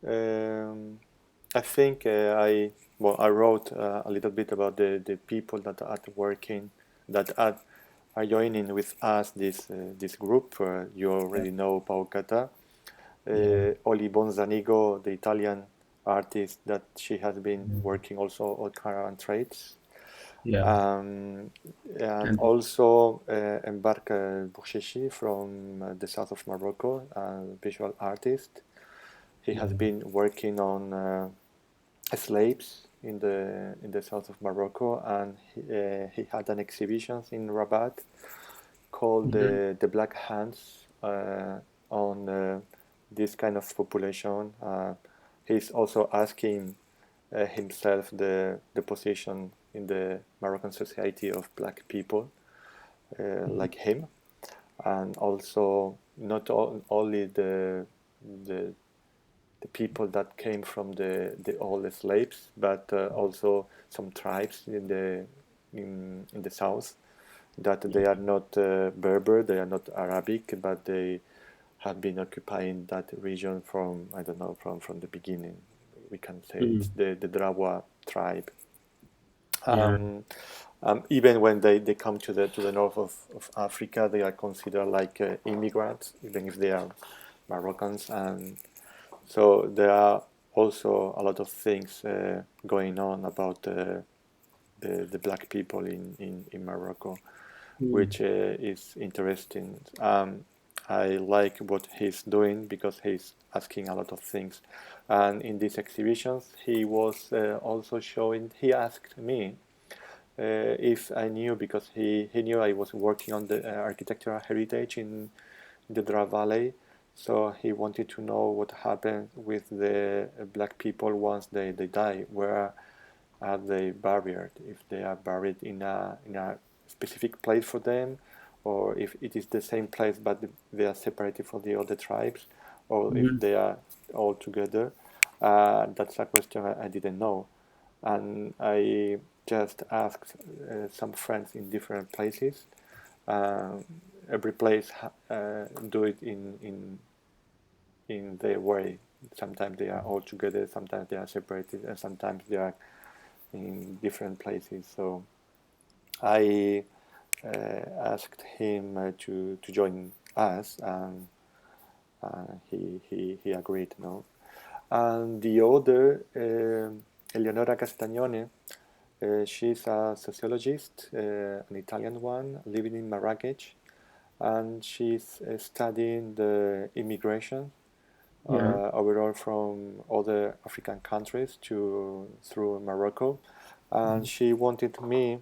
Um, I think I wrote a little bit about the people that are working are joining with us this group. You Yeah. already know Pau Kata, Yeah. Oli Bonzanigo, the Italian artist that she has been Mm. working also on caravan trades. Yeah. Um, and And also Embark Bouchechi from the south of Morocco, a visual artist. He yeah. has been working on slaves in the south of Morocco, and he had an exhibition in Rabat called Mhm. the Black Hands on this kind of population. He's also asking himself the position in the Moroccan society of black people Mhm. like him, and also not only the the people that came from the old slaves, but also some tribes in the south that Yeah. they are not Berber, they are not Arabic, but they have been occupying that region from I don't know from the beginning. We can say it's Mm. the Drawa tribe. Yeah. Um, Even when they come to the north of Africa, they are considered like immigrants, even if they are Moroccans, and so there are also a lot of things going on about the black people in Morocco, Mm. which is interesting. I like what he's doing because he's asking a lot of things. And in these exhibitions, he was also showing, he asked me if I knew, because he knew I was working on the architectural heritage in the Dra Valley. So he wanted to know what happened with the black people once they die. Where are they buried? If they are buried in a specific place for them, or if it is the same place but they are separated from the other tribes, or if Mhm. they are all together. That's a question I didn't know, and I just asked some friends in different places. Uh, every place do it in their way. Sometimes they are all together, sometimes they are separated, and sometimes they are in different places. So I asked him to join us, and he agreed. No, and the other, Eleonora Castagnone, she's a sociologist, an Italian one, living in Marrakech, and she's studying the immigration Yeah. overall from other African countries to through Morocco, and Mhm. she wanted me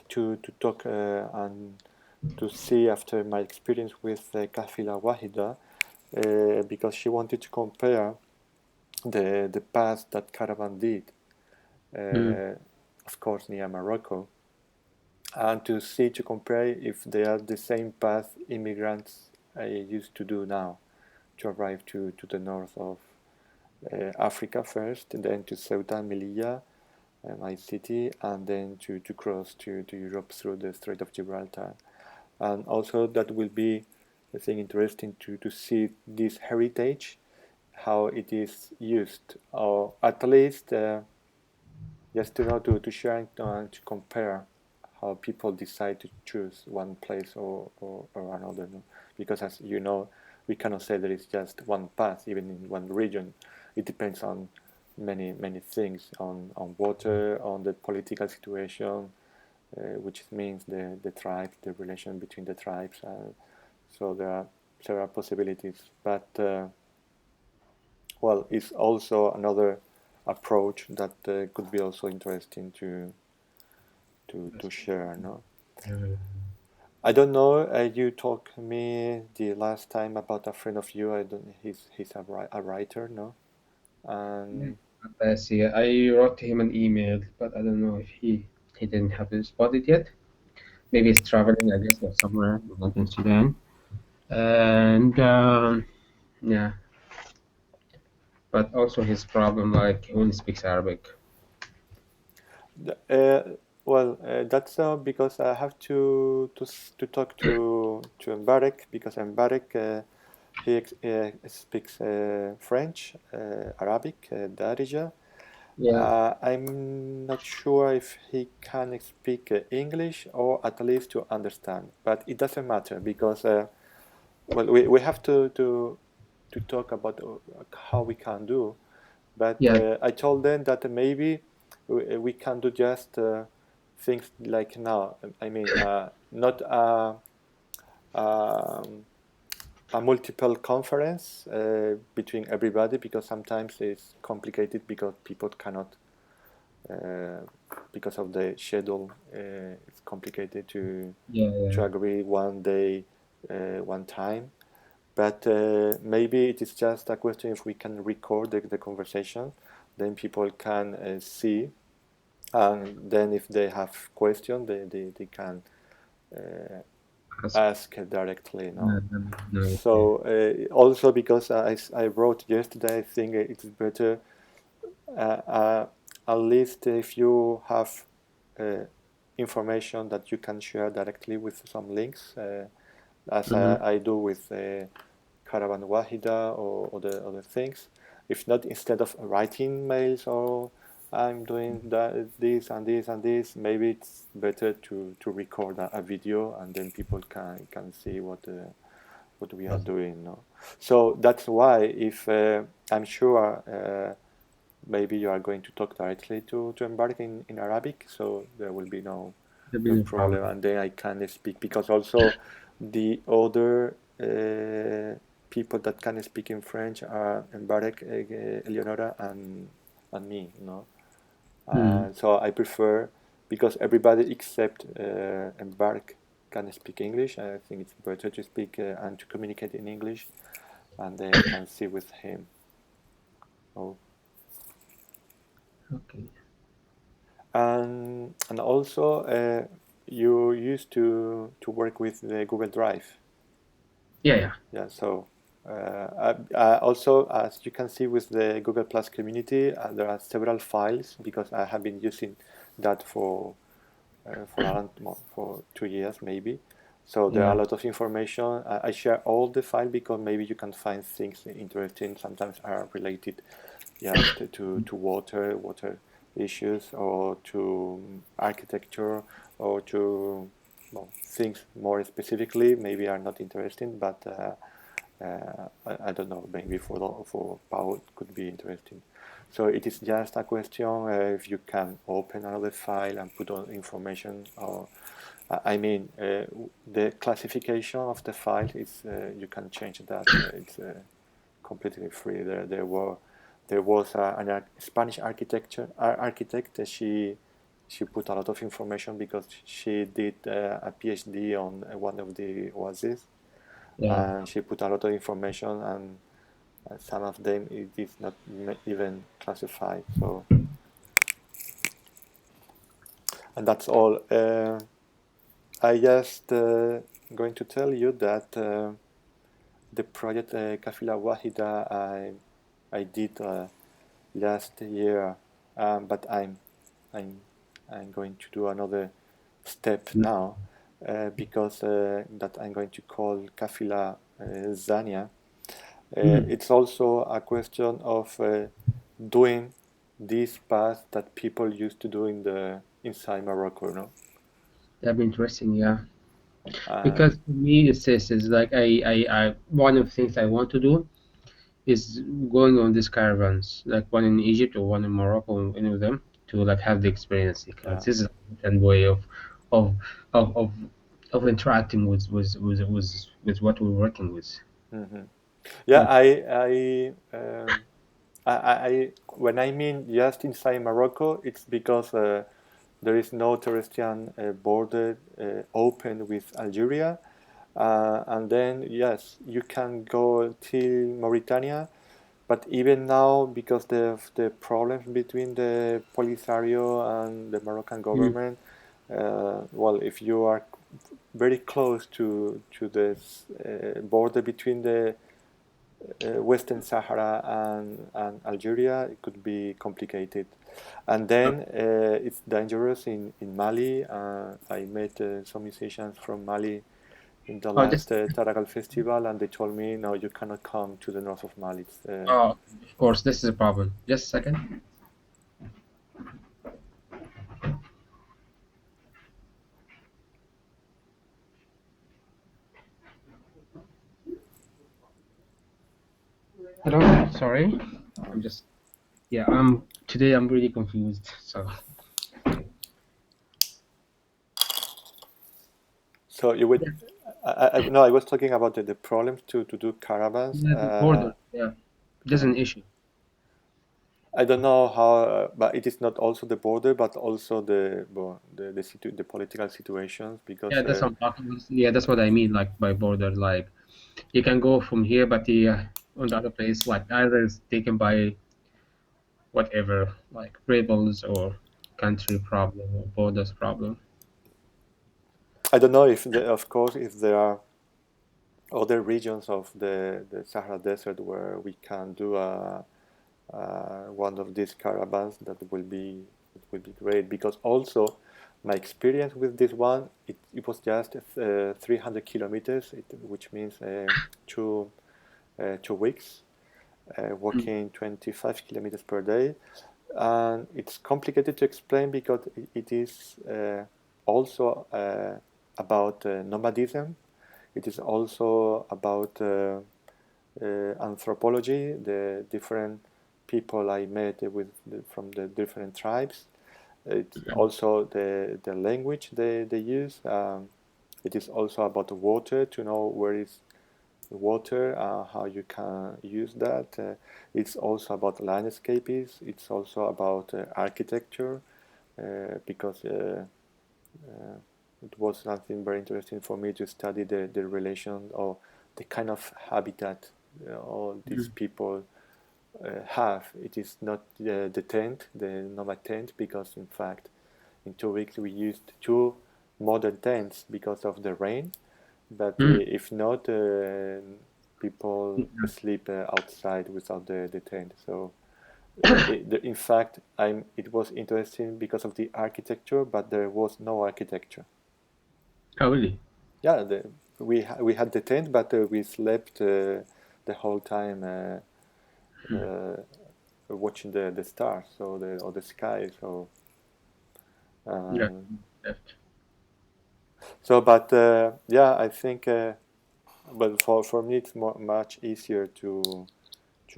to talk and to see after my experience with Kafila Wahida, because she wanted to compare the path that caravan did, Mm. uh, of course near Morocco, and to see to compare if they are the same path immigrants used to do now to arrive to the north of Africa first, and then to Ceuta, Melilla, my city, and then to cross to Europe through the Strait of Gibraltar. And also that will be, I think, interesting to see this heritage, how it is used, or at least just to know to share and to compare how people decide to choose one place or another. No? Because as you know, we cannot say there is just one path, even in one region. It depends on many things, on water, on the political situation, which means the tribes, the relation between the tribes. So there are several possibilities. But well, it's also another approach that could be also interesting to That's share. No, good. I don't know. You talked me the last time about a friend of you. I don't. He's a writer. No, Yeah. and I see. I wrote him an email, but I don't know if he didn't have it spotted yet. Maybe he's traveling, I guess, or somewhere, not in Sudan. And yeah, but also his problem, like he only speaks Arabic. well, that's because I have to talk to Mbarek because Mbarek he speaks French, Arabic, Darija. Yeah, I'm not sure if he can speak English or at least to understand, but it doesn't matter because well, we have to talk about how we can do. But yeah, I told them that maybe we can do just things like now. I mean, not um, a multiple conference between everybody because sometimes it's complicated because people cannot uh, because of the schedule. It's complicated yeah, to yeah. agree one day, one time. But maybe it is just a question if we can record the conversation, then people can see, and then if they have questions, they can uh, That's, ask directly. No. that would be nice. Yeah. So also because I wrote yesterday, I think it's better uh, uh, at least if you have uh, information that you can share directly with some links, as Mm-hmm. I do with Caravan Wahida or other things. If not, instead of writing mails or I'm doing this and this and this, maybe it's better to record a video and then people can see what we are doing. No? So that's why if I'm sure maybe you are going to talk directly to embark in Arabic, so there will be That'd be no no problem, problem. and then I can speak because also the other people that can speak in French are Mbarek, Eleonora, and me, no. Mm. So I prefer because everybody except Mbarek can speak English. I think it's better to speak and to communicate in English, and then I can see with him. Oh. Okay. And also you used to work with the Google Drive. Yeah, yeah. Yeah, so also as you can see with the Google Plus community, there are several files because I have been using that for around for 2 years maybe. So there are Yeah. a lot of information. I share all the file because maybe you can find things interesting. Sometimes are related, yes, to water issues, or to architecture, or to well, things more specifically maybe are not interesting, but I don't know. Maybe for Paul it could be interesting. So it is just a question if you can open another file and put on information, or I mean the classification of the file is you can change that. It's completely free. There was Spanish architect. She put a lot of information because she did a PhD on one of the oases, Yeah. and she put a lot of information, and some of them it is not even classified. So, and that's all. I just going to tell you that the project Kafila Wahida I did last year, but I'm I'm going to do another step Mm. now because that I'm going to call Kafila Zania. Mm. It's also a question of doing this path that people used to do inside Morocco, no? That'd be interesting. Yeah. Uh, Because for me, it's this is like one of the things I want to do is going on these caravans, like one in Egypt or one in Morocco, any of them, to like have the experience because uh, this is a different way of of of, of interacting with what we're working with. mhm. Yeah, Like, when I mean just inside Morocco, it's because there is no terrestrial border open with Algeria. And then, yes, you can go till Mauritania, but even now, because of the problems between the Polisario and the Moroccan mm, government, well, if you are very close to this border between the Western Sahara and Algeria, it could be complicated. And then it's dangerous in Mali. I met some musicians from Mali in the Oh, last Taragal festival, and they told me, no, you cannot come to the north of Mali. oh, of course, this is a problem. Just a second. Hello, sorry. I'm just, yeah, today I'm really confused. So you would, no, I was talking about the problems to do caravans. Yeah, the border, yeah, there's an issue. I don't know how, but it is not also the border, but also the political situations because Yeah, that's what I'm talking about. Yeah, that's what I mean, like by border. Like you can go from here, but the on the other place, like either it's taken by whatever, like rebels or country problem or borders problem. I don't know if of course if there are other regions of the Sahara Desert where we can do one of these caravans. That will be great because also my experience with this one, it was just 300 kilometers, which means 2 weeks, Mm. walking 25 kilometers per day. And it's complicated to explain because it is also about nomadism. It is also about anthropology, the different people I met from the different tribes. It's also the language they use. It is also about the water, to know where is the water, how you can use that. It's also about landscapes. It's also about architecture, because it was something very interesting for me to study the relation or the kind of habitat all these Mm. people have. It is not the tent, the nomad tent, because in fact in 2 weeks we used two modern tents because of the rain. But Mm. if not, people Yeah. sleep outside without the tent. So in fact, it was interesting because of the architecture, but there was no architecture. Oh, really? Yeah, we had the tent, but we slept the whole time Mm. uh, watching the stars, or the sky. Yeah. Um, Left. but yeah, I think. But for me, it's much easier to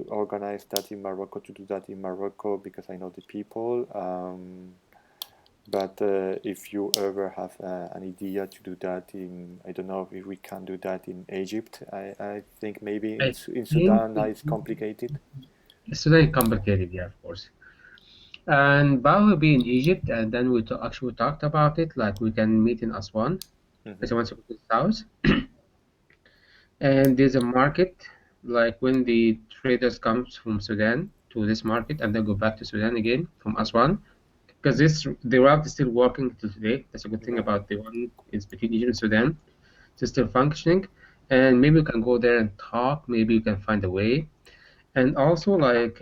organize that in Morocco, to do that in Morocco, because I know the people. But if you ever have an idea to do that I don't know if we can do that in Egypt. I think maybe I in think Sudan now it's complicated. it's very complicated, yeah, of course. And Bao will be in Egypt, and then actually talked about it. Like we can meet in Aswan, Hmm. as I want to go to the south. And there's a market, like when the traders comes from Sudan to this market, and then go back to Sudan again from Hmm. Aswan, because this the route is still working till today. That's a good thing Yeah. about the one is between Egypt and Sudan. It's still functioning, and maybe we can go there and talk. Maybe we can find a way. And also, like,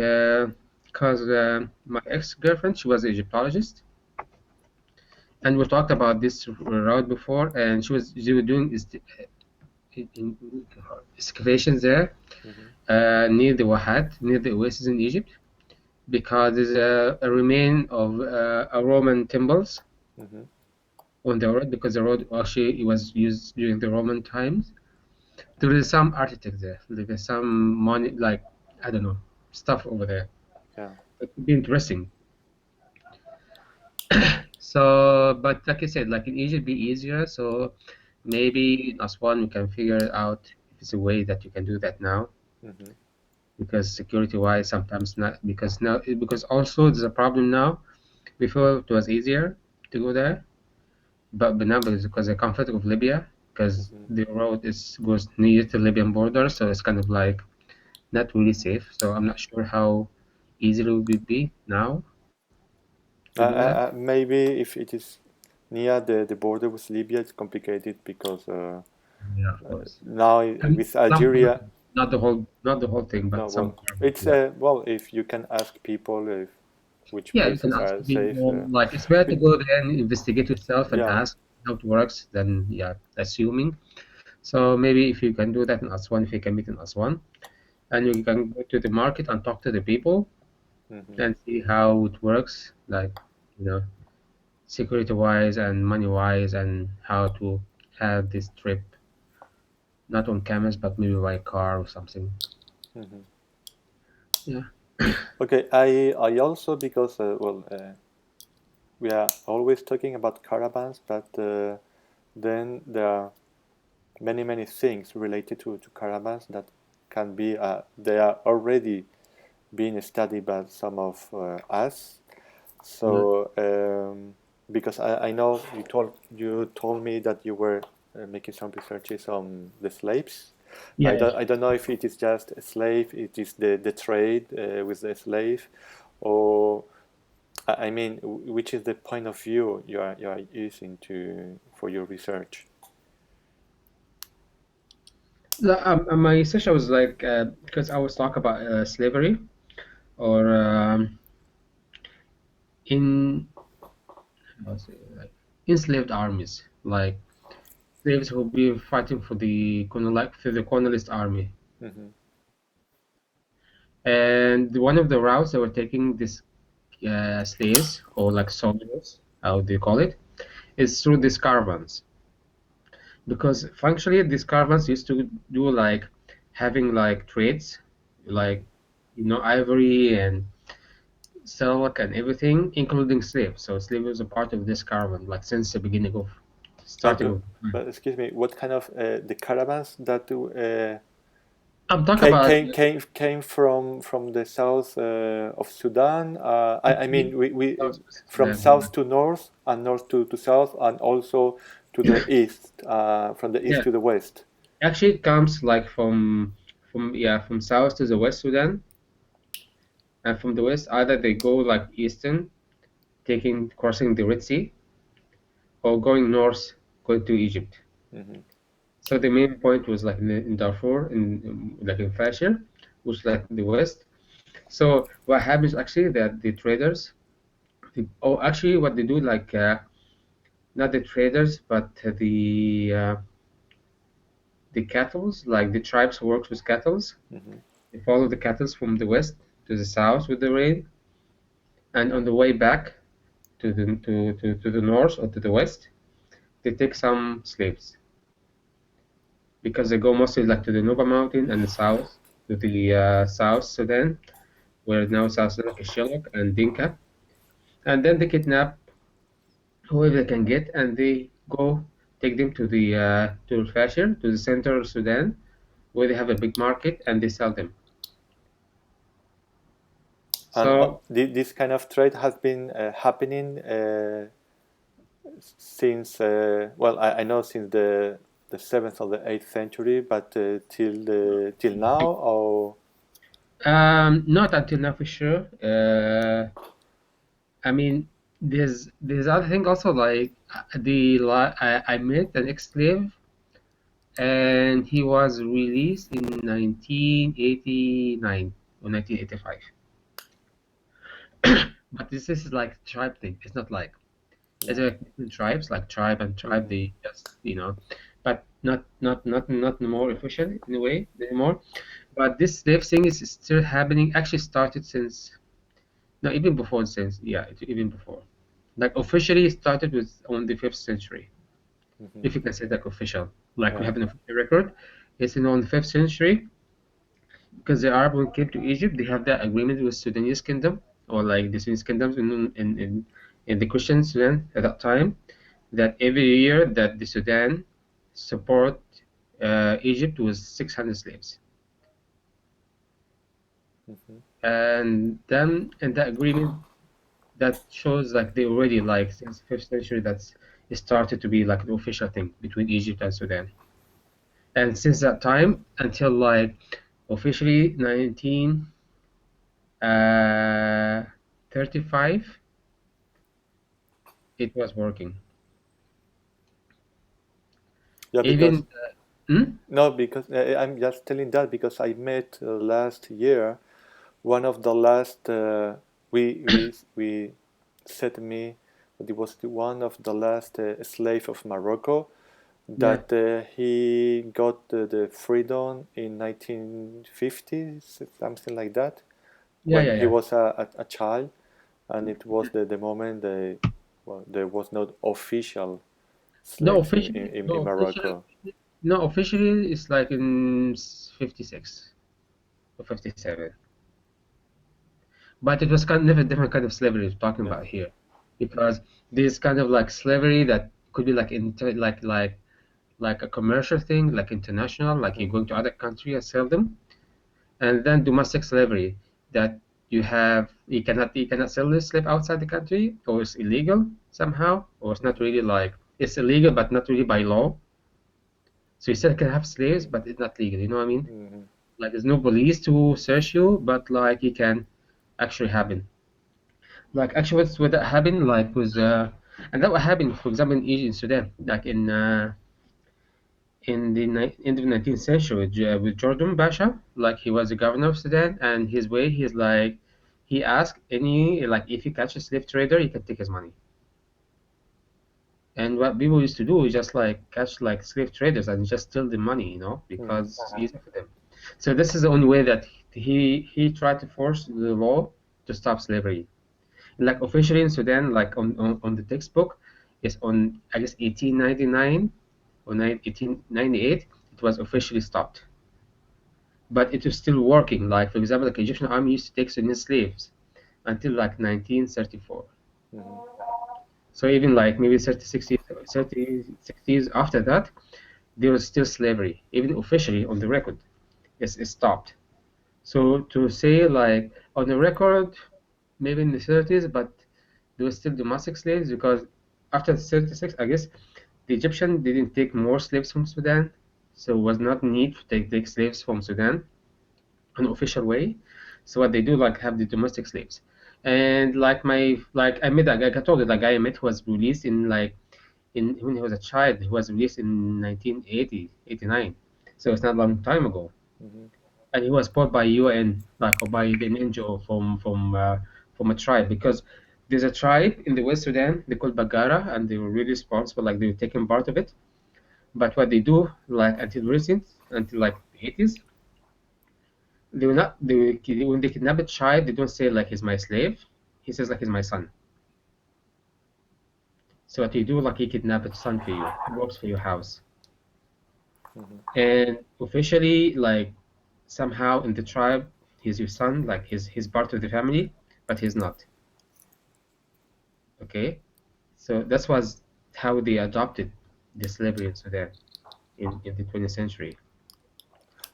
because my ex-girlfriend, she was an Egyptologist, and we talked about this route before, and she was doing is excavations there Hmm. near the Wahat, near the oasis in Egypt, because there's a remain of a Roman temples Hmm. on the road, because the road actually it was used during the Roman times. There is some architect there. There is some money, like I don't know, stuff over there. Yeah. It could be interesting. So, but like I said, like in Egypt, be easier. So maybe in Aswan we can figure out if it's a way that you can do that now, Hmm. because security-wise, sometimes not. Because also there's a problem now. Before it was easier to go there, but now because the conflict of Libya, because Hmm. the road is goes near to Libyan border, so it's kind of like not really safe. So I'm not sure how easy it would be now to do that. Maybe if it is near the border with Libya, it's complicated because Yeah, of course. now I mean, with some Algeria. portion, not the whole thing, No, but some well, part of it. it's Yeah. well, if you can ask people if which Yeah, you can places ask are safe. people. Like it's better to Be- go there and investigate yourself and yeah, ask how it works than yeah, assuming. So maybe if you can do that in Aswan, if you can meet in Aswan, and you can go to the market and talk to the people Mm-hmm. and see how it works, like, you know, security wise and money wise, and how to have this trip not on camels but maybe by car or something. Mm-hmm. Yeah. Okay, I also, because we are always talking about caravans, but then there are many things related to caravans that can be they are already being studied by some of us. Yeah. So because I know you told me that you were making some researches on the slaves. Yeah. I don't know if it is just a slave, it is the trade with the slave, or I mean, which is the point of view you are using to for your research? My research was like because I was talking about slavery or in how to say, like enslaved armies, like slaves who be fighting for the for the colonialist army. Mm-hmm. And one of the routes they were taking these slaves or like soldiers, how do you call it, is through these caravans. Because functionally, these caravans used to do like having like trades, Mm-hmm. like ivory and silk and everything, including slaves. So slave was a part of this caravan, like since the beginning of But, starting but of time. but excuse me, what kind of the caravans that I'm talking came about came came came from the south of Sudan? I mean, we from Sudan. south to north and north to south, and also to the east, from the east Yeah, to the west. actually, it comes like from south to the West Sudan, and from the west either they go like eastern, taking crossing the Red Sea, or going north, going to Egypt. Hmm. So the main point was like in Darfur, like in Fasher, which like the west. So what happens actually that the traders, actually what they do like not the traders but the cattles, like the tribes who works with cattles. Hmm. They follow the cattles from the west to the south with the rain, and on the way back to the north or to the west, they take some slaves because they go mostly like to the Nuba Mountain and the south to the South Sudan, where now South Sudan like Shilluk and Dinka, and then they kidnap whoever they can get, and they go take them to Fasher, to the center of Sudan, where they have a big market and they sell them. And So this kind of trade has been happening since I know since the seventh or the eighth century, but till now, or not until now for sure. I mean, there's other thing also like I met an ex-slave and he was released in 1989 or 1985. But this is like tribe thing. It's not like it's yeah. like different tribes, like tribe and tribe. Hmm. They just but not more official in a way anymore. But this slave thing is still happening. Actually, started since no even before since even before. Like officially started with on the 5th century, Hmm. if you can say that official. Like we Yeah. have an official record. It's in on the 5th century because the Arab when came to Egypt, they have that agreement with Sudanese kingdom or like the Sudanese kingdoms in the Christian Sudan at that time that every year that the Sudan support Egypt with 600 slaves. Hmm. And then in that agreement that shows like they already like since 5th century that's it started to be like an official thing between Egypt and Sudan. And since that time until like officially 1935, it was working. Yeah, because Even hmm? no, because I'm just telling that because I met last year one of the last we said to me that it was one of the last slave of Morocco that he got the freedom in 1950s, something like that, Yeah, when yeah, he yeah. was a child, and it was the moment well, there was not official No, slaves officially, in Morocco. no, officially it's like in 56 or 57. But it was kind of a different kind of slavery we're talking Yeah. about here, because this kind of like slavery that could be like like a commercial thing, like international, like you're Mm-hmm. going to other country and sell them, and then domestic slavery that you cannot sell this slave outside the country, or it's illegal somehow, or it's not Mm-hmm. really like it's illegal but not really by law. So you still can have slaves, but it's not legal. You know what I mean? Mm-hmm. Like there's no police to search you, but like you can actually happen. Like actually, what's what that happened like was and that what happened, for example, in Egypt, Sudan, like in the end of 19th century with Jordan Basha, like he was the governor of Sudan, and his way he's like he asked any like if you catch a slave trader, you can take his money. And what people used to do is just like catch like slave traders and just steal the money, Mm-hmm. because it's easy for them. So this is the only way that he tried to force the law to stop slavery. Like officially in Sudan, like on the textbook, is on I guess 1899 or 1898, it was officially stopped. But it was still working. Like for example, like Egyptian army used to take Sudanese slaves until like 1934. Mm-hmm. So even like maybe 36 years after that, there was still slavery, even officially on the record. It's stopped. So to say like on the record, maybe in the 30s, but there were still domestic slaves because after 36, I guess the Egyptian didn't take more slaves from Sudan, so was not need to take slaves from Sudan an official way. So what they do like have the domestic slaves, and like I met that guy. I told you that guy I met was released in like in when he was a child. He was released in 1980, 89. So it's not a long time ago, Mm-hmm. and he was bought by UN, like or by an NGO from a tribe, because there's a tribe in the West Sudan they called Bagara, and they were really responsible, like they were taking part of it. But what they do, like until like the 80s, they will not when they kidnap a child, they don't say like he's my slave. He says like he's my son. So what you do, like he kidnap a son for you, he works for your house, Mm-hmm. and officially like somehow in the tribe he's your son, like he's part of the family, but he's not. Okay, so that was how they adopted the slavery in Sudan in the 20th century.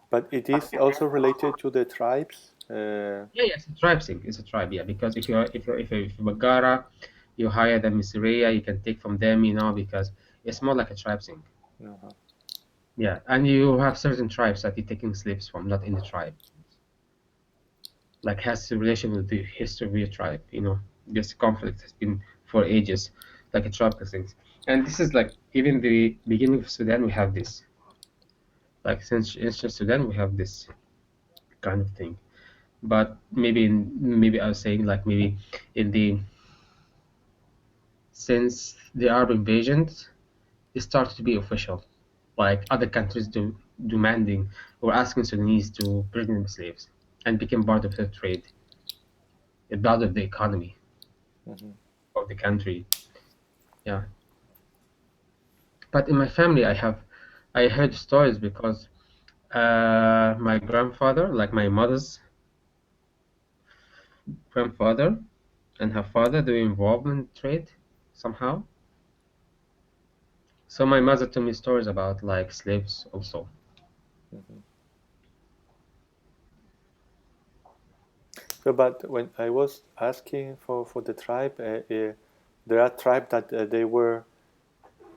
But it is also related to the tribes. Yeah, yeah, it's a tribe thing. It's a tribe, yeah. Because if you're Bagara, you hire them Missouri, you can take from them, because it's more like a tribe thing. Uh-huh. Yeah, and you have certain tribes that you're taking slaves from, not in the tribe. Like has a relation with the history of your tribe. This conflict has been for ages, like a tribal thing. And this is like even the beginning of Sudan, we have this. Like since ancient Sudan, we have this kind of thing. But maybe I was saying like maybe in the since the Arab invasions, it started to be official. Like other countries demanding or asking Sudanese to bring them slaves and became part of the trade, a part of the economy Mm-hmm. of the country. Yeah. But in my family, I heard stories because my grandfather, like my mother's grandfather and her father, they were involved in trade somehow. So my mother told me stories about like slaves also. Mm-hmm. So, but when I was asking for the tribe, there are tribes that they were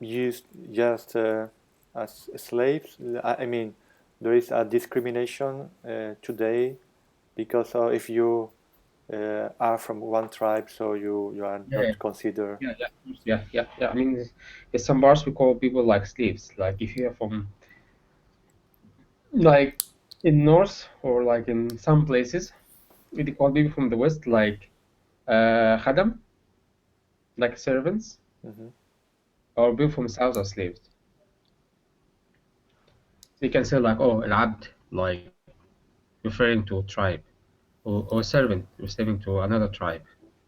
used just as slaves. I mean, there is a discrimination today because if you are from one tribe, so you are Yeah, yeah, not considered. yeah, yeah, of course, yeah, yeah, yeah. I mean, in some bars we call people like slaves. Like if you're from like in North or like in some places, we call people from the West like khadam, like servants, Mm-hmm. or people from South are slaves. You can say like, oh, al-abd, like referring to a tribe, or servant referring to another tribe,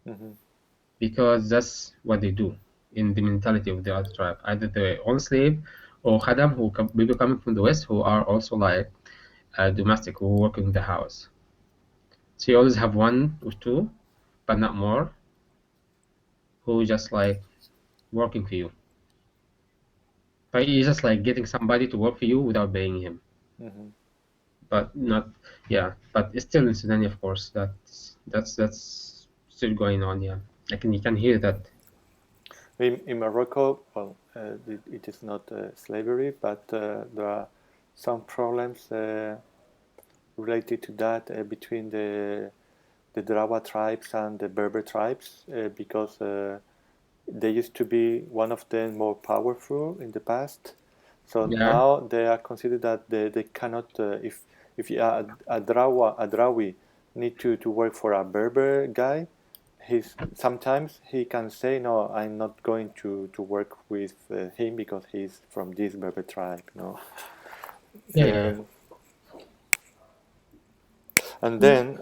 Mm-hmm. because that's what they do in the mentality of the other tribe. Either their own slave or khadam who people coming from the west who are also like domestic who work in the house. So you always have one or two, but not more, who just like working for you. But it's just like getting somebody to work for you without paying him. Mm-hmm. But not, yeah. But it's still in Sudan, of course. That's still going on. Yeah, you can hear that. In Morocco, well, it is not slavery, but there are some problems related to that between the Drawa tribes and the Berber tribes because they used to be one of them more powerful in the past. So Yeah, now they are considered that they cannot if you are a Drawi need to work for a Berber guy, he's sometimes he can say no, I'm not going to work with him because he's from this Berber tribe, no. yeah, yeah. Um, and then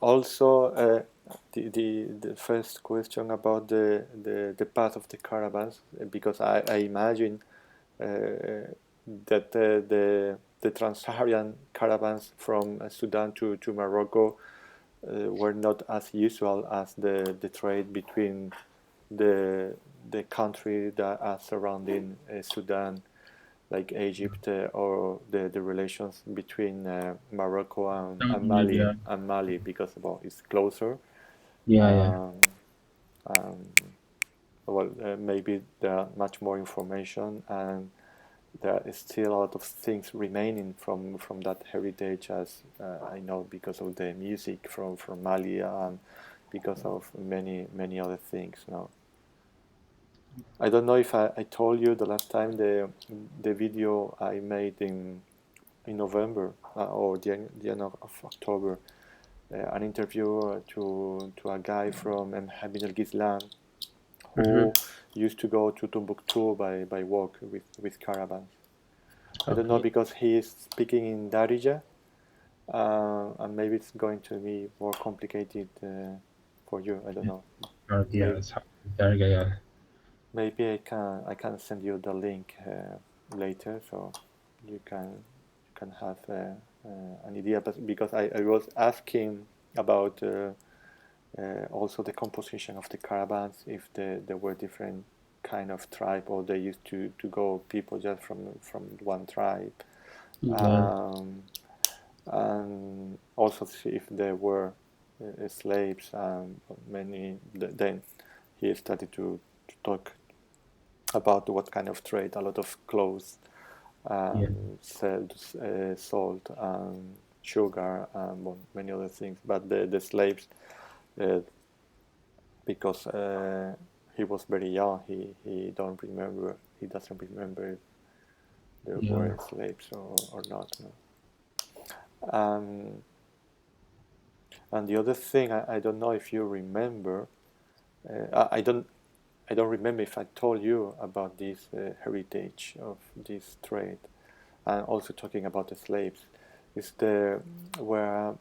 also the first question about the path of the caravans, because I imagine that the trans-Saharan caravans from Sudan to Morocco were not as usual as the trade between the the country that are surrounding Sudan, like Egypt, or the relations between Morocco Yeah, and Mali, because well, it's closer. yeah, yeah. Um, um, well, maybe there are much more information, and there is still a lot of things remaining from that heritage, as I know, because of the music from Mali and because of many other things. No, I don't know if I told you the last time the video I made in November or the end of October, an interview to a guy from Hamid El Ghizlan Mm-hmm. who used to go to Timbuktu by walk with caravans. I don't know Okay. because he is speaking in Darija, and maybe it's going to be more complicated for you. I don't know. Yeah, Maybe there, yeah, yeah. maybe I can send you the link later so you can have an idea. But because I was asking about also the composition of the caravans, if there were different kind of tribe or they used to go people just from one tribe. Yeah, Um, and also see if there were slaves. Many then he started to talk about what kind of trade. A lot of clothes, yeah, salt, and sugar, and well, many other things. But the slaves, uh, because he was very young, he doesn't remember if there yeah. were slaves or not. No. Um, and the other thing, I don't know if you remember. I don't remember if I told you about this heritage of this trade, and also talking about the slaves. Is the where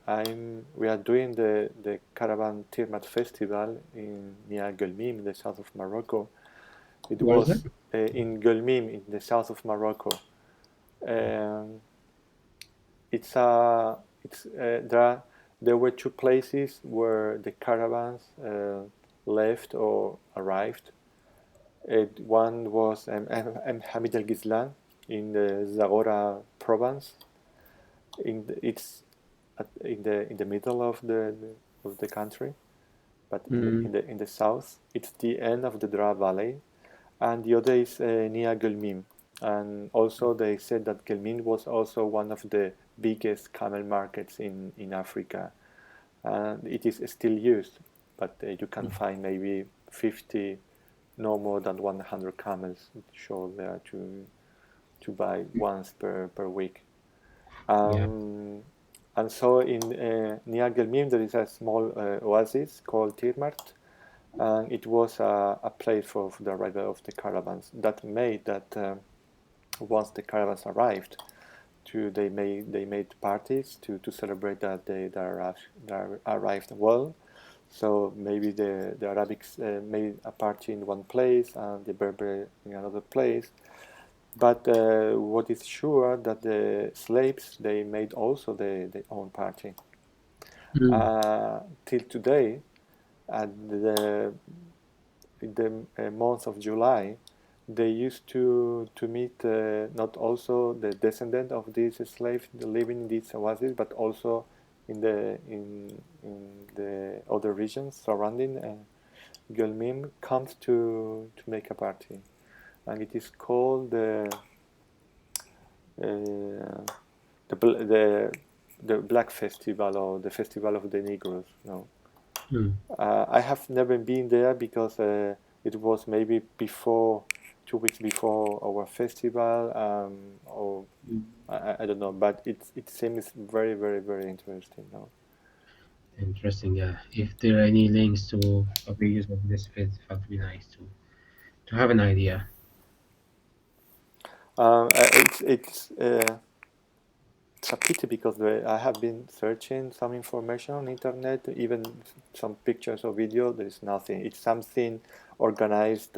we are doing the Caravan Tirmat Festival in near Gelmim, in the south of Morocco. It What is it? was in Gelmim, in the south of Morocco. Um, it's there were two places where the caravans left or arrived. One was Hamid El Ghizlan in the Zagora province. It's in the middle of the country, but Mm, in the south, it's the end of the Dra Valley, and the other is near Gelmim. And also, they said that Gelmim was also one of the biggest camel markets in Africa, and it is still used, but you can find maybe 50, no more than 100 camels show there to buy once per week. yeah, Um, and so in near Gelmim there is a small oasis called Tirmart, and it was a place for the arrival of the caravans. That made that once the caravans arrived, they made parties to celebrate that they arrived well. So maybe the Arabics made a party in one place and the Berber in another place. But what is sure that the slaves they made also their own party. Mm. Till today, at the month of July, they used to meet not also the descendant of these slaves living in these oases, but also in the other regions surrounding Gulmim comes to make a party, and it is called uh, the the Black Festival or the Festival of the Negroes. No, Mm. I have never been there because it was maybe before 2 weeks before our festival, or Mm. I don't know, but it seems very very very interesting. No, Interesting. Yeah. If there are any links to videos of this fit, it would be nice to have an idea. it's a pity because I have been searching some information on internet, even some pictures or video. There is nothing. It's something organized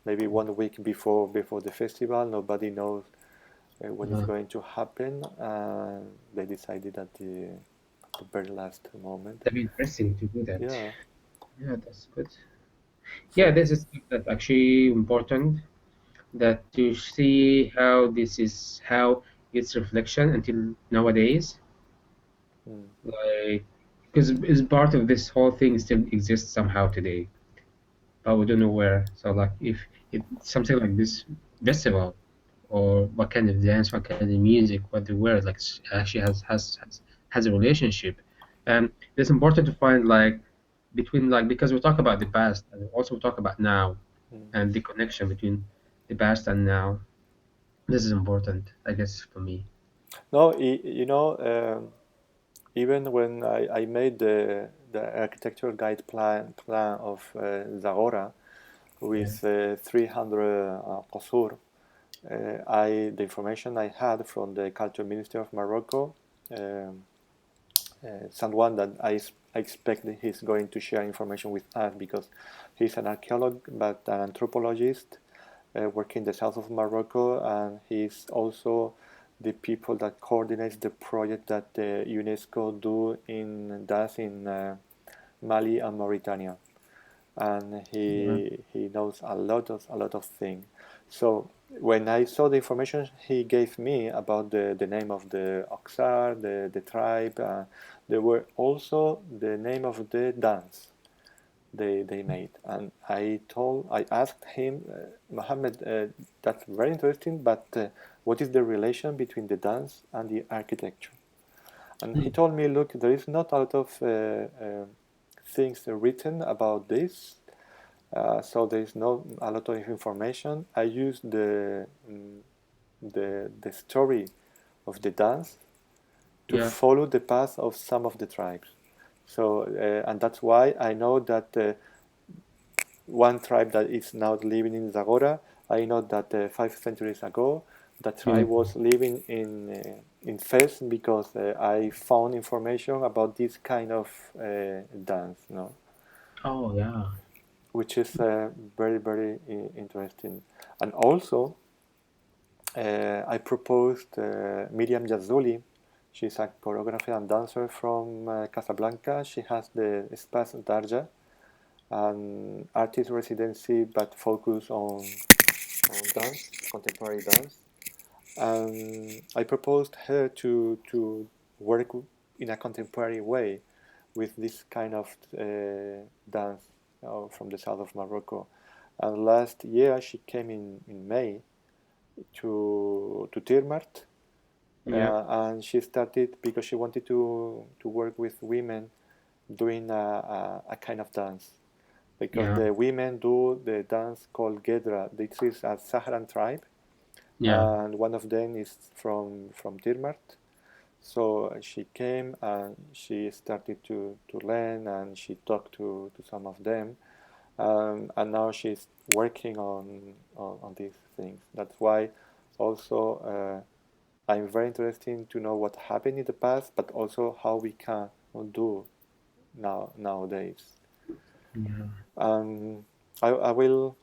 maybe 1 week before the festival. Nobody knows when it's Uh, going to happen. They decided at the very last moment. that'd be interesting to do that. Yeah. Yeah, that's good. Yeah, So. this is that's actually important that to see how this is how its reflection until nowadays, Mm, like because it's part of this whole thing still exists somehow today, but we don't know where. So like if something like this festival or what kind of dance, what kind of music, what the word like actually has a relationship, and it's important to find like between like because we talk about the past and also we talk about now mm. and the connection between the past and now. This is important, I guess, for me. No, even when I made the architectural guide plan of Zagora Yeah. with 300 qasur, the information I had from the Culture Ministry of Morocco, um, someone that I expect that he's going to share information with us because he's an archaeologist but an anthropologist working in the south of Morocco, and he's also the people that coordinates the project that the UNESCO does in Mali and Mauritania, and Yeah. he knows a lot of things. So when I saw the information he gave me about the name of the Oxar, the tribe, there were also the name of the dance they made, and I asked him, Mohammed, that's very interesting, but what is the relation between the dance and the architecture? And he Mm. told me, look, there is not a lot of things written about this, so there is not a lot of information. I used the story of the dance to Yeah. follow the path of some of the tribes. So, and that's why I know that one tribe that is now living in Zagora, I know that 5 centuries ago, that Yeah. tribe was living in Fez because I found information about this kind of dance, no? Oh yeah. Which is very, very interesting. And also, I proposed Miriam Jazzoli. She's a choreographer and dancer from Casablanca. She has the Espace Darja, an artist residency but focus on dance, contemporary dance. And I proposed her to work in a contemporary way with this kind of dance from the south of Morocco. And last year she came in May to Tirmart, Yeah. and she started because she wanted to work with women doing a kind of dance because Yeah. the women do the dance called Gedra. This is a Saharan tribe, Yeah. and one of them is from Tirmart. So she came and she started to learn, and she talked to some of them, and now she's working on these things. That's why also I'm very interested to know what happened in the past, but also how we can do nowadays. Yeah. Um, I will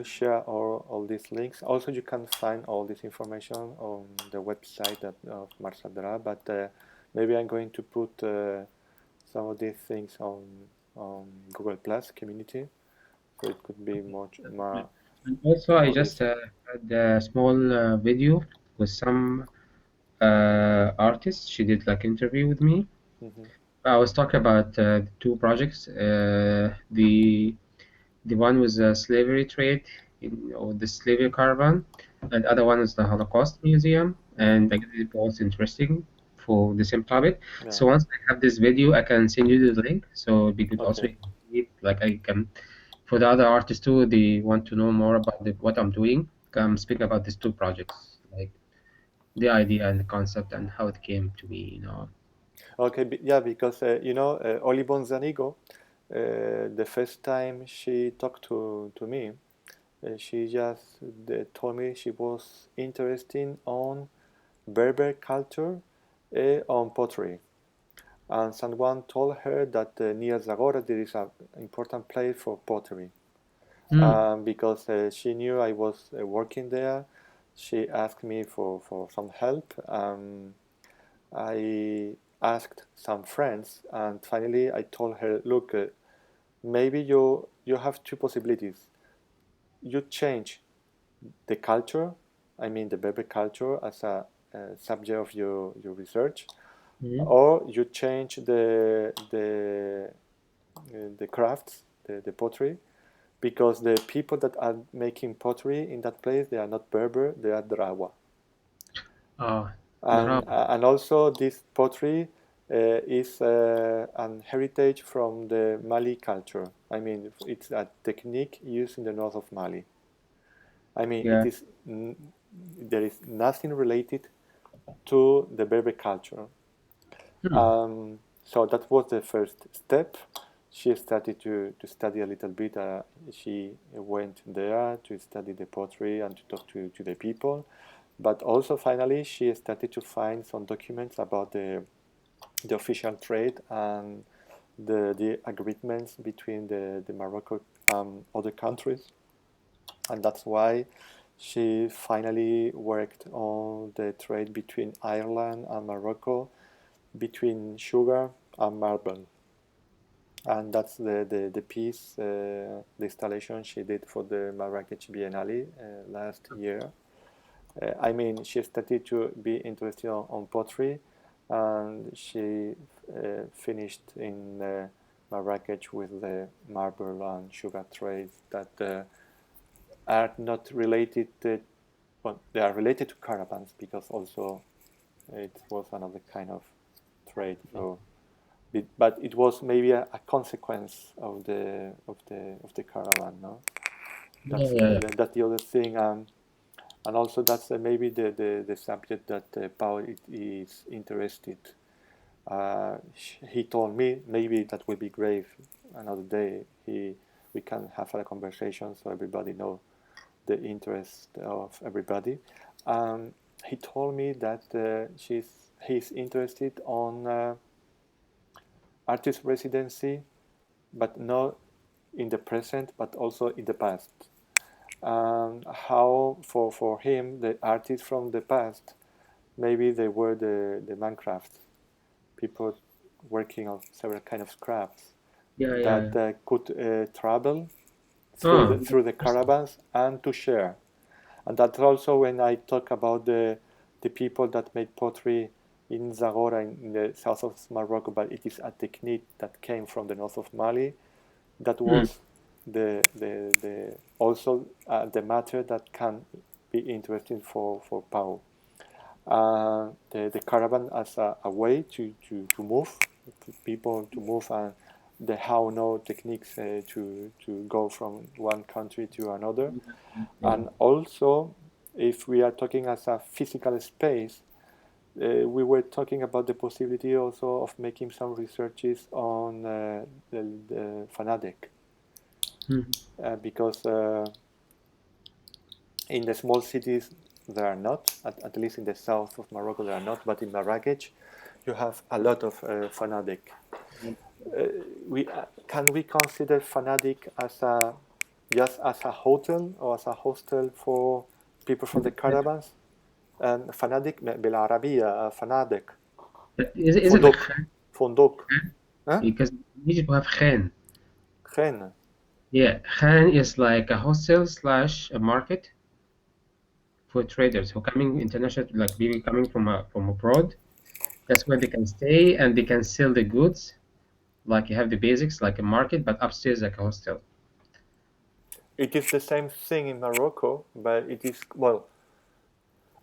share all these links. Also, you can find all this information on the website of marsaddraa, but maybe I'm going to put some of these things on Google Plus community, so it could be much more And also, I just easy. had a small video with some artist. She did like interview with me. Hmm. I was talking about the two projects. The one was a slavery trade or the slavery caravan, and the other one is the Holocaust Museum. Hmm. And I guess it both interesting for the same topic. Yeah. So once I have this video, I can send you the link. So we could also Okay. like I can for the other artists too. They want to know more about what I'm doing. I'm speaking about these two projects, like the idea and the concept and how it came to be. Okay. Yeah, because Oli Bonzanigo, the first time she talked to me, she just told me she was interested on Berber culture, on pottery. And someone told her that near Zagora there is an important place for pottery. Mm. Because she knew I was working there, she asked me for some help. I asked some friends, and finally I told her, look, maybe you have two possibilities. You change the culture, I mean the Berber culture as a subject of your research, Mm. or you change the crafts, the pottery, because the people that are making pottery in that place, they are not Berber, they are Drawa. Ah, And, Naraba. uh, and also this pottery is an heritage from the Mali culture. I mean, it's a technique used in the north of Mali. I mean, Yeah. there is nothing related to the Berber culture. Hmm. So that was the first step. She started to study a little bit. She went there to study the pottery and to talk to the people. But also, finally, she started to find some documents about the official trade and the agreements between the Morocco and other countries. And that's why she finally worked on the trade between Ireland and Morocco, between sugar and marble. And that's the piece, the installation she did for the Marrakech Biennale last year. I mean, she started to be interested on pottery, and she finished in Marrakech with the marble and sugar trades that are not related well, they are related to caravans because also it was another kind of trade. So but it was maybe a consequence of the caravan, no? Yeah, yeah, yeah. That's the other thing, and also that's maybe the subject that Paul is interested. He told me maybe that will be great another day. We can have a conversation so everybody know the interest of everybody. Um, he told me that he's interested on artist residency, but not in the present, but also in the past. How for him the artists from the past, maybe they were the Minecraft people working on several kind of crafts Yeah, yeah, that yeah. could travel through Oh, the through the interesting. caravans and to share. And that's also when I talk about the people that made pottery in Zagora in the south of Morocco, but it is a technique that came from the north of Mali. That Hmm. was the also the matter that can be interesting for Pau. The caravan as a way to move, people to move, and the how no techniques to go from one country to another. Yeah. And also, if we are talking as a physical space, we were talking about the possibility also of making some researches on the Fanadek, Hmm. because in the small cities there are not, at least in the south of Morocco there are not, but in Marrakech you have a lot of fanatic. Can we consider fanatic as a just as a hotel or as a hostel for people from the caravans? And fanatic بالعربية فنادق Is it like فندق khan? فندق ها Because in Egypt we have khan. خان Yeah, khan is like a hostel slash a market for traders who coming international, like people coming from abroad. That's where they can stay and they can sell the goods. Like you have the basics like a market, but upstairs like a hostel. It is the same thing in Morocco, but it is, well,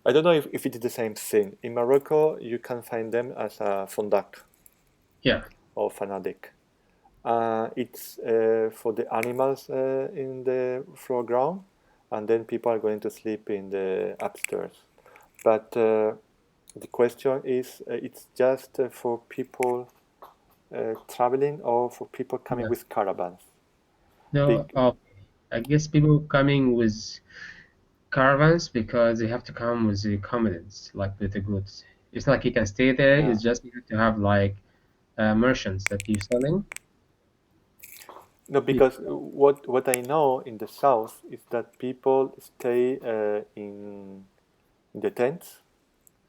I don't know if it is the same thing. In Morocco, you can find them as a fondak Yeah, or fanatic. It's for the animals in the floor ground, and then people are going to sleep in the upstairs. But the question is, it's just for people traveling or for people coming yeah. with caravans? No, Big, I guess people coming with caravans because they have to come with the commodities, like with the goods. It's not like you can stay there. yeah. It's just you have to have like merchants that you're selling. No, Be- because what I know in the south is that people stay in the tents,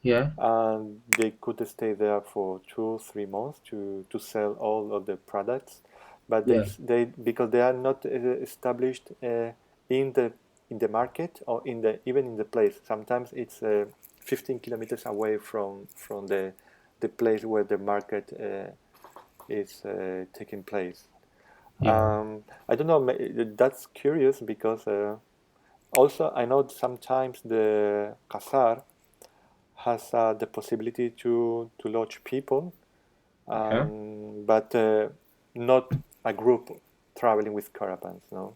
Yeah, and they could stay there for 2 3 months to sell all of the products, but yeah, they because they are not established in the market or in the even in the place. Sometimes it's 15 kilometers away from the place where the market is taking place. yeah. I don't know. That's curious because also I know sometimes the Qatar has the possibility to lodge people, Okay. but not a group traveling with caravans, no.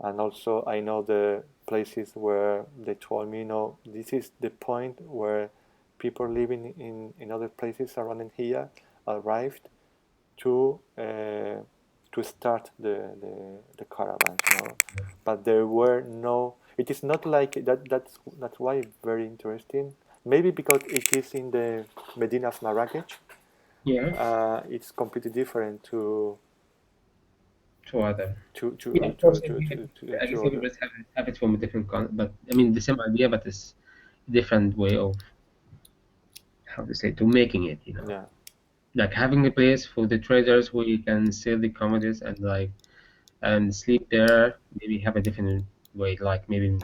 And also I know the places where they told me, no, this is the point where people living in other places surrounding here arrived to start the caravans, no. But there were no. It is not like that. That's why it's very interesting. Maybe because it is in the Medina of Marrakech, Yeah. it's completely different To other. to Yeah, to of course. to to to, to, I guess to other. everybody have it from a different but I mean the same idea, but it's different way of how to say to making it. Yeah, Like having a place for the traders where you can sell the commodities and like and sleep there. Maybe have a different way, like maybe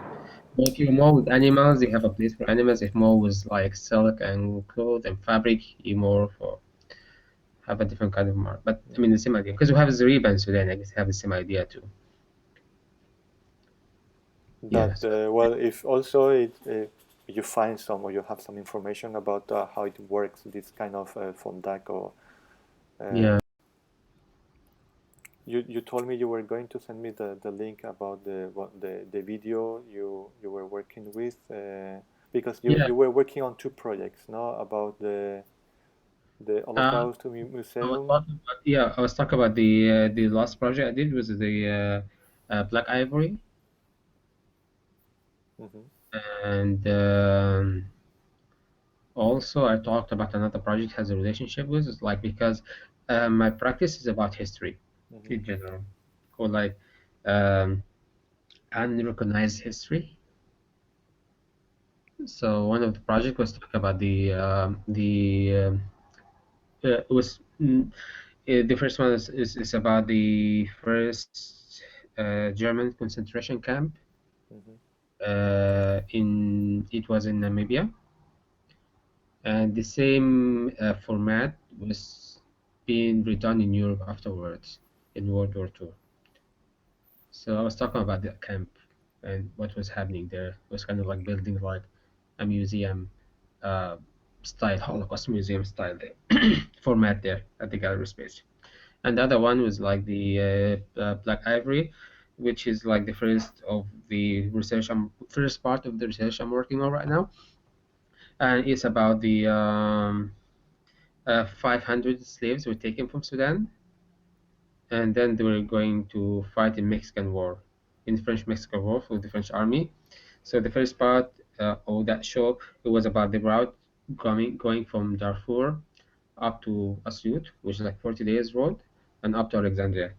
if you're more with animals, you have a place for animals. If more with like silk and cloth and fabric, you more for have a different kind of mark. But I yeah. mean the same idea because we have Zariba in Sudan. I guess have the same idea too. But Yes. well, if also you find some or you have some information about how it works, this kind of fondak or uh, Yeah. you told me you were going to send me the link about the video you were working with because Yeah. you were working on two projects, no? About the Uh, Holocaust I was Museum. talking about I was talking about the last project I did was the Black Ivory, Hmm. and also I talked about another project has a relationship with it's like because my practice is about history Hmm. in general, or like um, unrecognized history. So one of the project was talk about it was the first one is about the first German concentration camp. Hmm. In it was in Namibia, and the same format was being redone in Europe afterwards in World War II. So I was talking about the camp and what was happening there. It was kind of like building like a museum uh, style, Holocaust museum style there, format there at the gallery space. And the other one was like the Black Ivory, which is like the first of the research, first part of the research I'm working on right now, and it's about the 500 slaves were taken from Sudan, and then they were going to fight in Mexican War, in the French-Mexican War for the French army. So the first part or that show, it was about the route going from Darfur up to Asyut, which is like 40 days road, and up to Alexandria.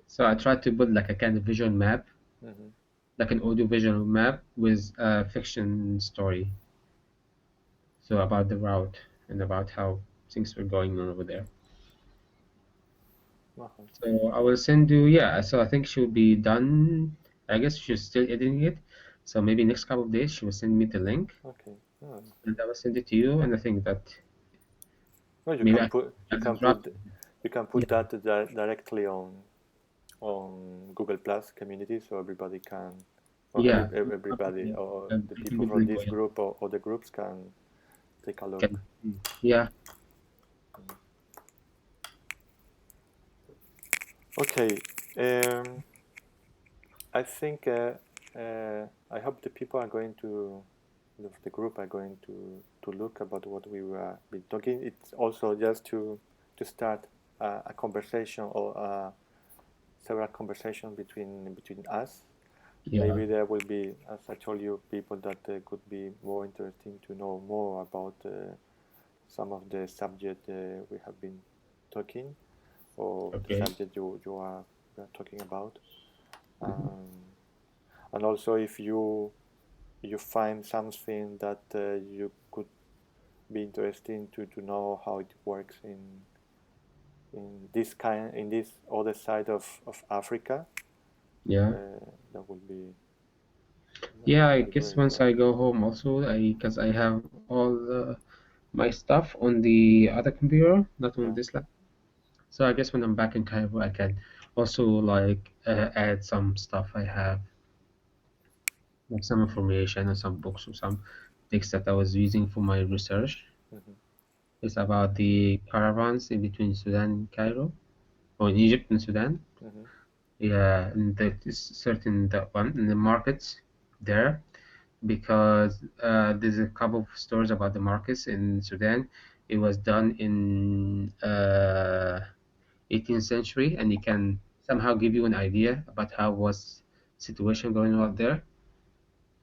So I tried to put like a kind of visual map, Mm-hmm. like an audio visual map with a fiction story. So about the route and about how things were going on over there. Uh-huh. So I will send you, yeah. So I think she will be done. I guess she's still editing it. So maybe next couple of days she will send me the link, Okay. Oh. and I will send it to you. And I think that Well, maybe you I can can drop. put Yeah, that directly on Google Plus community, so everybody can, or yeah, everybody, yeah. or the I can people put from link this on it. group or the groups can take a look. Can yeah. Okay. I think I hope the people are going to the group are going to look about what we were been talking. It's also just to start a conversation or several conversations between us. Yeah. Maybe there will be, as I told you, people that could be more interesting to know more about some of the subject we have been talking, or the Okay. subject you are talking about. Mhm. Um, and also, if you find something that you could be interesting to know how it works in this other side of Africa, Yeah. that would be Yeah, I great guess as once well. I go home also, because I have all my stuff on the other computer, not on Yeah. this laptop. So I guess when I'm back in Cairo, I can also like add some stuff I have, like some information or some books or some things that I was using for my research. Hmm. It's about the caravans in between Sudan and Cairo, or in Egypt and Sudan. Hmm. Yeah, and that is certain that one in the markets there, because there's a couple of stories about the markets in Sudan. It was done in 18th century, and it can somehow give you an idea about how was situation going on there.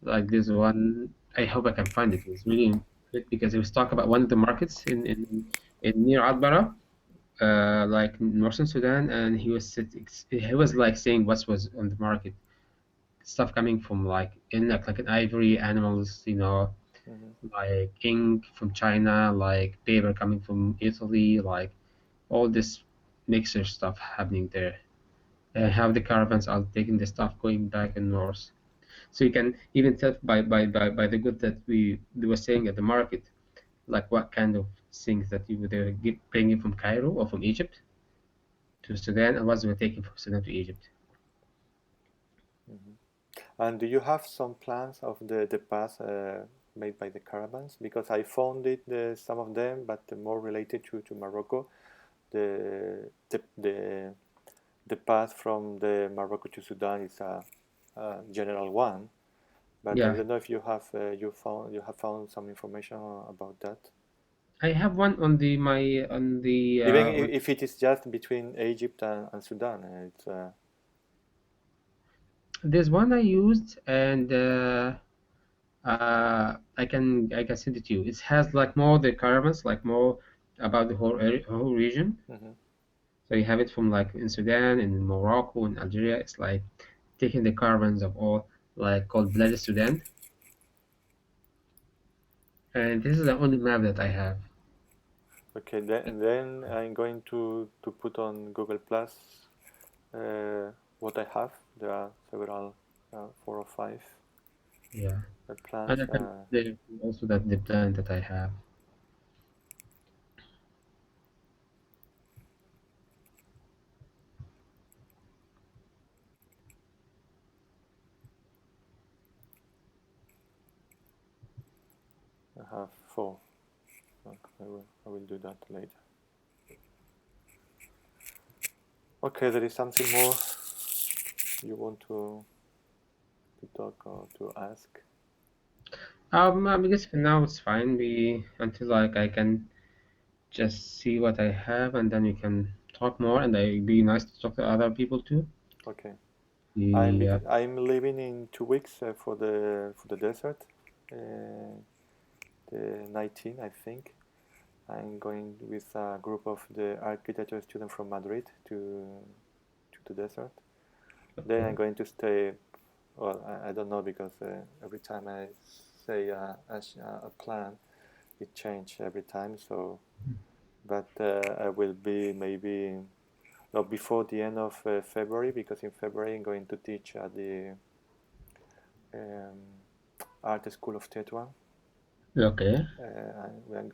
Like this one, I hope I can find it. It's really good because it was talk about one of the markets in near Atbara, like northern Sudan, and he was like saying what was on the market, stuff coming from like in like an ivory animals, Hmm. like ink from China, like paper coming from Italy, like all this mixer stuff happening there. And how the caravans are taking the stuff going back and north. So you can even tell by the good that they were saying at the market, like what kind of things that you were bringing from Cairo or from Egypt to Sudan, and what they were taking from Sudan to Egypt. Hmm. And do you have some plans of the path made by the caravans? Because I found it some of them, but more related to Morocco. The the the the path from the Morocco to Sudan is a general one, but I Yeah, don't know if you have found some information about that. I have one on the my on the Even if it is just between Egypt and Sudan, it's there's one I used, and I can send it to you. It has like more the caravans, like more about the whole area, whole region. mhm. So you have it from like in Sudan, in Morocco, in Algeria. It's like taking the caravans of all like called Bled Sudan, and this is the only map that I have. Okay. Then I'm going to put on Google Plus what I have. There are several, four or five Yeah, and plans. I can also that the plan that I have. I have four. I will do that later. Okay, there is something more you want to talk or to ask? I guess for now it's fine. We until like I can just see what I have, and then we can talk more. And it'd be nice to talk to other people too. Okay. Yeah. I'm leaving in 2 weeks for the desert. the 19th, I think. I'm going with a group of the architecture students from Madrid to the desert. Then I'm going to stay. Well, I don't know because every time I say a plan, it changes every time. So, but I will be maybe not before the end of February, because in February I'm going to teach at the art school of Tetuan. Okay.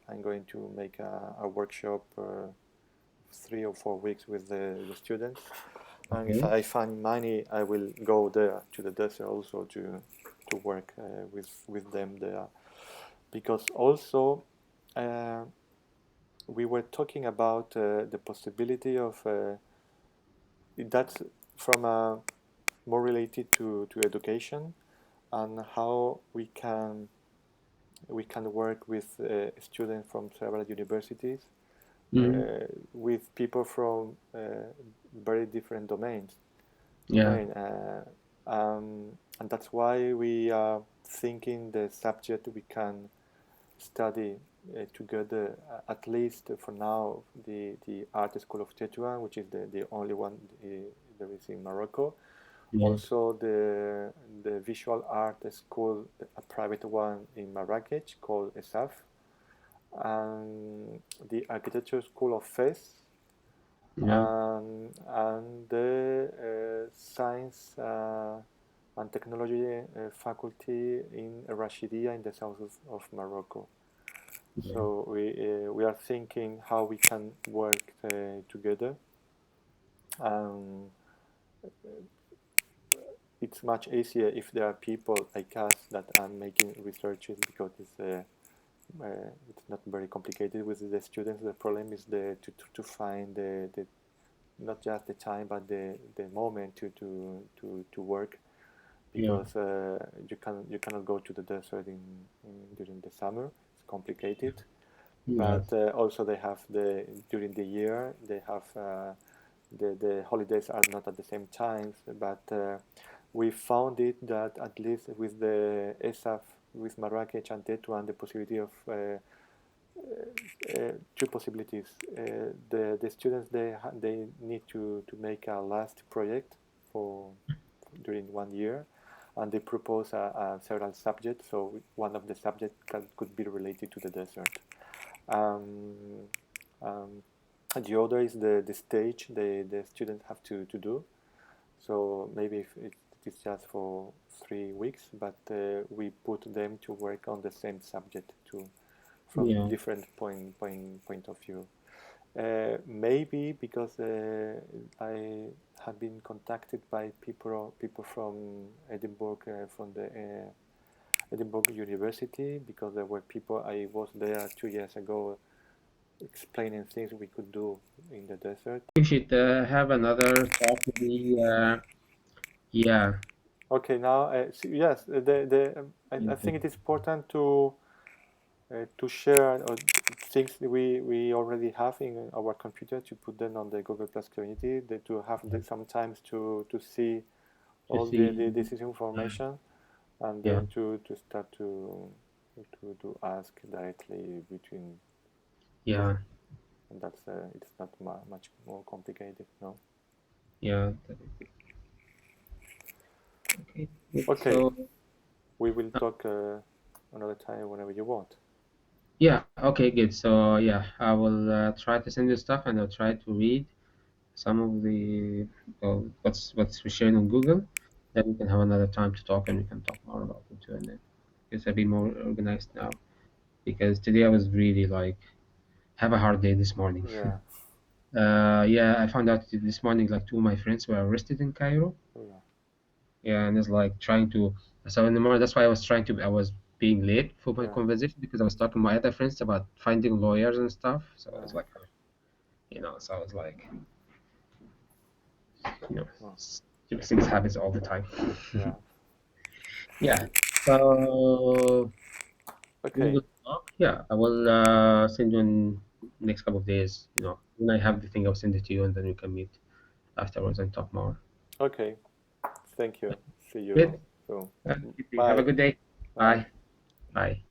I'm going to make a workshop 3 or 4 weeks with the students. And if Okay. I find money, I will go there to the desert also to work with them there. Because also we were talking about the possibility of that's from more related to education and how we can work with students from several universities Mm. with people from very different domains. Yeah. And that's why we are thinking the subject we can study together, at least for now, the art school of Tetuan, which is the only one there is in Morocco. Yeah. Also the visual art school, a private one in Marrakech called ESAF, and the architecture school of Fez, Yeah. and the science and technology faculty in Rashidia in the south of Morocco. Yeah. So we are thinking how we can work together. Um, it's much easier if there are people like us that are making researches, because it's not very complicated with the students. The problem is to find the not just the time but the moment to work, Yeah. because you cannot go to the desert during the summer. It's complicated. Yeah. But also they have during the year they have the holidays are not at the same times. But we found it that at least with the ESAF, with Marrakech and Tetuan, the possibility of two possibilities. The students they need to make a last project for during 1 year, and they propose several subjects. So one of the subjects could be related to the desert. Um, um, and the other is the stage the students have to do. So maybe if it's just for 3 weeks, but we put them to work on the same subject too, from Yeah. different point of view. Maybe because I have been contacted by people from Edinburgh, from the Edinburgh University, because there were people. I was there 2 years ago explaining things we could do in the desert. We should have another talk maybe. Yeah. Okay, now yes, I think it is important to share things that we already have in our computer, to put them on the Google Plus community, to have sometimes to see To all see. this information, and Yeah. then to start to ask directly between, Yeah. and that's it's not much more complicated, no. Yeah. Okay. Good. Okay, So. we will talk another time whenever you want. Yeah. Okay. Good. So yeah, I will try to send you stuff, and I'll try to read some of the what's shared on Google. Then we can have another time to talk, and we can talk more about it too. And then because I'll be more organized now. Because today I was really like have a hard day this morning. Yeah, Yeah, I found out this morning like two of my friends were arrested in Cairo. yeah, Yeah, and it's like trying to. So in the morning, that's why I was being late for my yeah, conversation because I was talking to my other friends about finding lawyers and stuff. So yeah. it's like, so I was like, you know, Oh, stupid things happens all the time. yeah. Yeah. So we Okay, will talk. Yeah, I will send you in next couple of days. When I have the thing, I'll send it to you, and then we can meet afterwards and talk more. okay. Thank you. See you Good. soon. Uh, Have a Bye. good day. Bye. Bye. Bye.